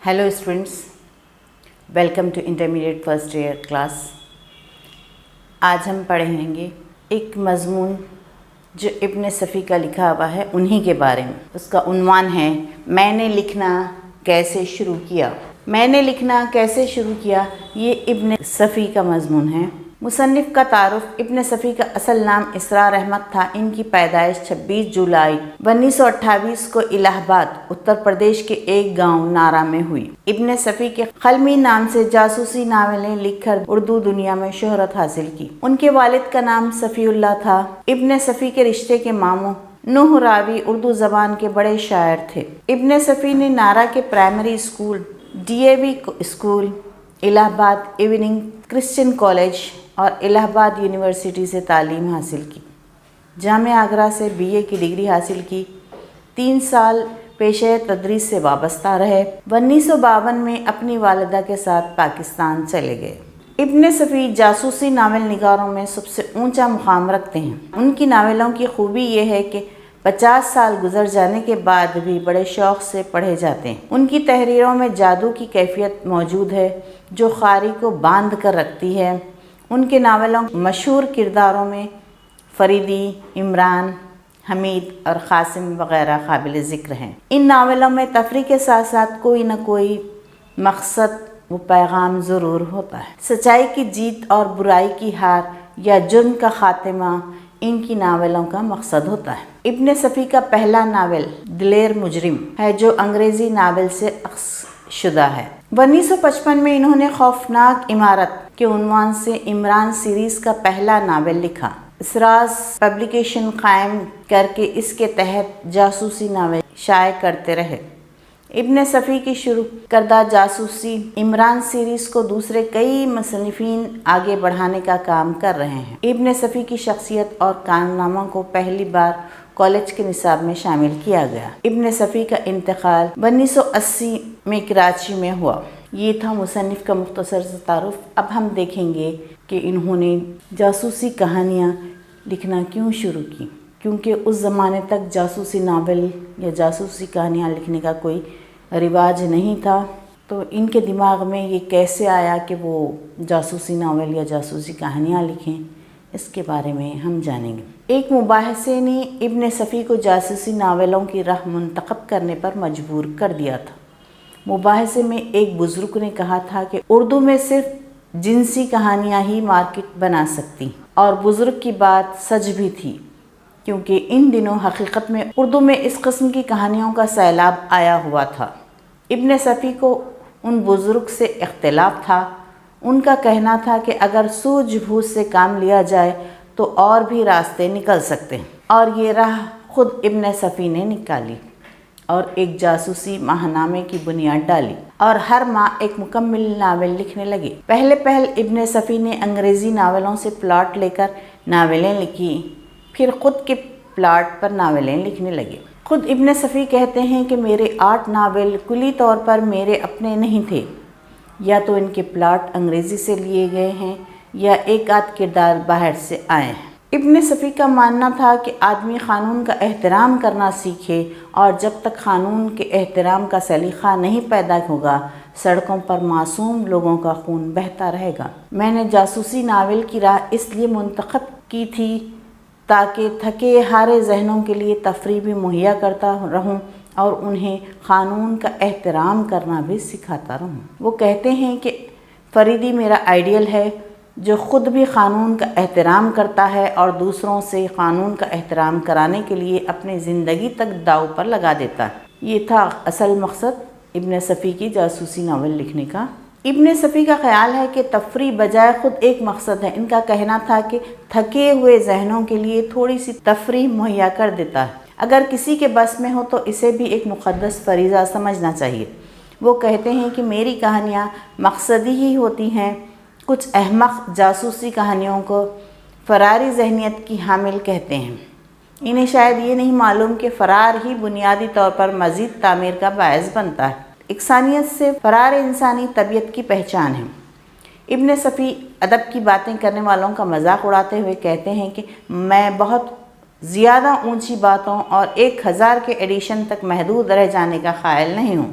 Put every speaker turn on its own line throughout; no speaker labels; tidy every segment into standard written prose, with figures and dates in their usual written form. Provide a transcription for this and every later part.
Hello students, welcome to intermediate first year class. आज हम पढ़ेंगे एक मज़मून जो इब्न सफ़ी का लिखा हुआ है उन्हीं के बारे में। उसका उन्वान है मैंने लिखना कैसे शुरू किया। मैंने लिखना कैसे शुरू किया, ये इब्न सफ़ी का मज़मून है। मुसन्निफ़ का तारुफ़ इब्न सफ़ी का असल नाम इसरार अहमद था। इनकी पैदाइश 26 जुलाई 1928 को इलाहाबाद उत्तर प्रदेश के एक गांव नारा में हुई। इब्न सफ़ी के क़लमी नाम से जासूसी नावलें लिखकर उर्दू दुनिया में शोहरत हासिल की। उनके वालिद का नाम सफ़ीउल्लाह था। इब्न सफ़ी के रिश्ते के मामू नूह रावी उर्दू ज़बान के बड़े शायर थे। इब्न सफ़ी ने नारा के primary school, DAV school, Allahabad evening Christian college और इलाहाबाद यूनिवर्सिटी से तालीम हासिल की। जामिया आगरा से BA की डिग्री हासिल की। 3 साल पेशे तदरीस से वाबस्ता रहे। 1952 में अपनी वालिदा के साथ पाकिस्तान चले गए। इब्न सफ़ी जासूसी नावल निगारों में सबसे ऊंचा मुकाम रखते हैं। उनकी नावलों की खूबी यह है कि 50 साल गुजर जाने के बाद भी बड़े शौक़ से पढ़े जाते हैं। उनकी तहरीरों में जादू की कैफियत मौजूद है जो क़ारी को बांध कर रखती है। उनके नावलों मशहूर किरदारों में फरीदी, इमरान, हमीद और क़ासिम वग़ैरह काबिल ज़िक्र हैं। इन नावलों में तफरीह के साथ साथ कोई न कोई मकसद व पैगाम ज़रूर होता है। सच्चाई की जीत और बुराई की हार या जुर्म का ख़ात्मा इनकी नावलों का मकसद होता है। इब्न सफ़ी का पहला नावल दिलेर मुजरिम है जो अंग्रेज़ी नावल से अक्स शुदा है। 1955 में इन्होंने खौफनाक इमारत के उन्वान से इमरान सीरीज़ का पहला नावल लिखा। इसराज पब्लिकेशन कायम करके इसके तहत जासूसी नावल शाये करते रहे। इब्न सफ़ी की शुरू करदा जासूसी इमरान सीरीज़ को दूसरे कई मुसन्निफ़ीन आगे बढ़ाने का काम कर रहे हैं। इब्न सफ़ी की शख्सियत और कारनामा को पहली बार कॉलेज के निसाब में शामिल किया गया। इब्न सफ़ी का इंतकाल 1980 में कराची में हुआ। ये था मुसन्निफ़ का मुख्तसर सा तारुफ़। अब हम देखेंगे कि इन्होंने जासूसी कहानियाँ लिखना क्यों शुरू की, क्योंकि उस ज़माने तक जासूसी नावल या जासूसी कहानियाँ लिखने का कोई रिवाज नहीं था। तो इनके दिमाग में ये कैसे आया कि वो जासूसी नावल या जासूसी कहानियाँ लिखें, इसके बारे में हम जानेंगे। एक मुबाहिसे ने इब्न सफ़ी को जासूसी नावलों की राह मुंतखब करने पर मजबूर कर दिया था। मुबाहिसे में एक बुज़ुर्ग ने कहा था कि उर्दू में सिर्फ जिनसी कहानियाँ ही मार्केट बना सकती, और बुज़ुर्ग की बात सच भी थी, क्योंकि इन दिनों हकीकत में उर्दू में इस किस्म की कहानियों का सैलाब आया हुआ था। इब्न सफ़ी को उन बुज़ुर्ग से इख्तिलाफ था। उनका कहना था कि अगर सूझबूझ से काम लिया जाए तो और भी रास्ते निकल सकते हैं, और ये राह खुद इब्न सफ़ी ने निकाली और एक जासूसी माहनामे की बुनियाद डाली और हर माह एक मुकम्मल नावल लिखने लगे। पहले इब्न सफ़ी ने अंग्रेज़ी नावलों से प्लॉट लेकर नावलें लिखी, फिर ख़ुद के प्लॉट पर नावलें लिखने लगे। ख़ुद इब्न सफ़ी कहते हैं कि मेरे 8 नावल कुली तौर पर मेरे अपने नहीं थे, या तो इनके प्लॉट अंग्रेज़ी से लिए गए हैं या एक आध किरदार बाहर से आए हैं। इब्न सफ़ी का मानना था कि आदमी क़ानून का एहतराम करना सीखे, और जब तक क़ानून के एहतराम का सलीक़ा नहीं पैदा होगा सड़कों पर मासूम लोगों का खून बहता रहेगा। मैंने जासूसी नावल की राह इसलिए मुंतखब की थी ताकि थके हारे जहनों के लिए तफरीह भी मुहैया करता रहूं और उन्हें क़ानून का एहतराम करना भी सिखाता रहूं। वो कहते हैं कि फरीदी मेरा आइडियल है जो ख़ुद भी क़ानून का एहतराम करता है और दूसरों से क़ानून का एहतराम कराने के लिए अपनी ज़िंदगी तक दाव पर लगा देता है। ये था असल मकसद इब्न सफ़ी की जासूसी नावल लिखने का। इब्न सफ़ी का ख्याल है कि तफरीह बजाय ख़ुद एक मकसद है। इनका कहना था कि थके हुए जहनों के लिए थोड़ी सी तफरीह मुहैया कर देता है। अगर किसी के बस में हो तो इसे भी एक मुक़द्दस फ़रीज़ा समझना चाहिए। वो कहते हैं कि मेरी कहानियाँ मकसदी ही होती हैं। कुछ अहमक जासूसी कहानियों को फ़रारी जहनियत की हामिल कहते हैं। इन्हें शायद ये नहीं मालूम कि फ़रार ही बुनियादी तौर पर मज़ीद तामीर का बायस बनता है। इंसानियत से फ़रार इंसानी तबीयत की पहचान है। इब्न सफ़ी अदब की बातें करने वालों का मजाक उड़ाते हुए कहते हैं कि मैं बहुत ज़्यादा ऊंची बातों और 1000 के एडिशन तक महदूद रह जाने का ख़ायल नहीं हूँ।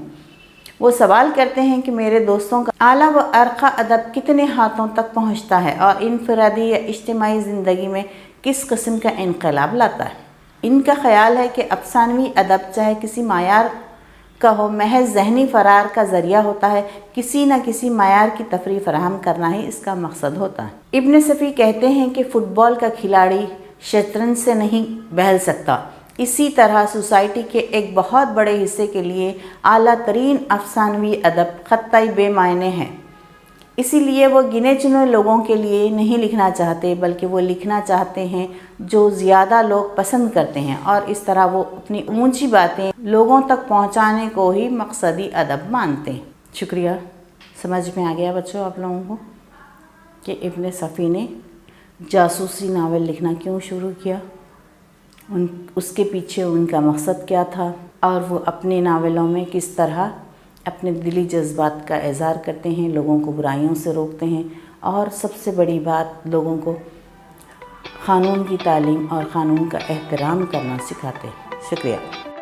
وہ سوال کرتے ہیں کہ میرے دوستوں کا اعلیٰ و ارقہ ادب کتنے ہاتھوں تک پہنچتا ہے اور انفرادی یا اجتماعی زندگی میں کس قسم کا انقلاب لاتا ہے۔ ان کا خیال ہے کہ افسانوی ادب چاہے کسی معیار کا ہو، محض ذہنی فرار کا ذریعہ ہوتا ہے، کسی نہ کسی معیار کی تفریح فراہم کرنا ہی اس کا مقصد ہوتا ہے۔ ابن صفی کہتے ہیں کہ فٹ بال کا کھلاڑی شطرنج سے نہیں بہل سکتا، اسی طرح سوسائٹی کے ایک بہت بڑے حصے کے لیے اعلیٰ ترین افسانوی ادب خطائی بے معنی ہے۔ اسی لیے وہ گنے چنے لوگوں کے لیے نہیں لکھنا چاہتے، بلکہ وہ لکھنا چاہتے ہیں جو زیادہ لوگ پسند کرتے ہیں، اور اس طرح وہ اپنی اونچی باتیں لوگوں تک پہنچانے کو ہی مقصدی ادب مانتے ہیں۔ شکریہ۔ سمجھ میں آ گیا بچوں آپ لوگوں کو کہ ابن صفی نے جاسوسی ناول لکھنا کیوں شروع کیا، اس کے پیچھے ان کا مقصد کیا تھا، اور وہ اپنے ناولوں میں کس طرح اپنے دلی جذبات کا اظہار کرتے ہیں، لوگوں کو برائیوں سے روکتے ہیں، اور سب سے بڑی بات لوگوں کو قانون کی تعلیم اور قانون کا احترام کرنا سکھاتے ہیں۔ شکریہ۔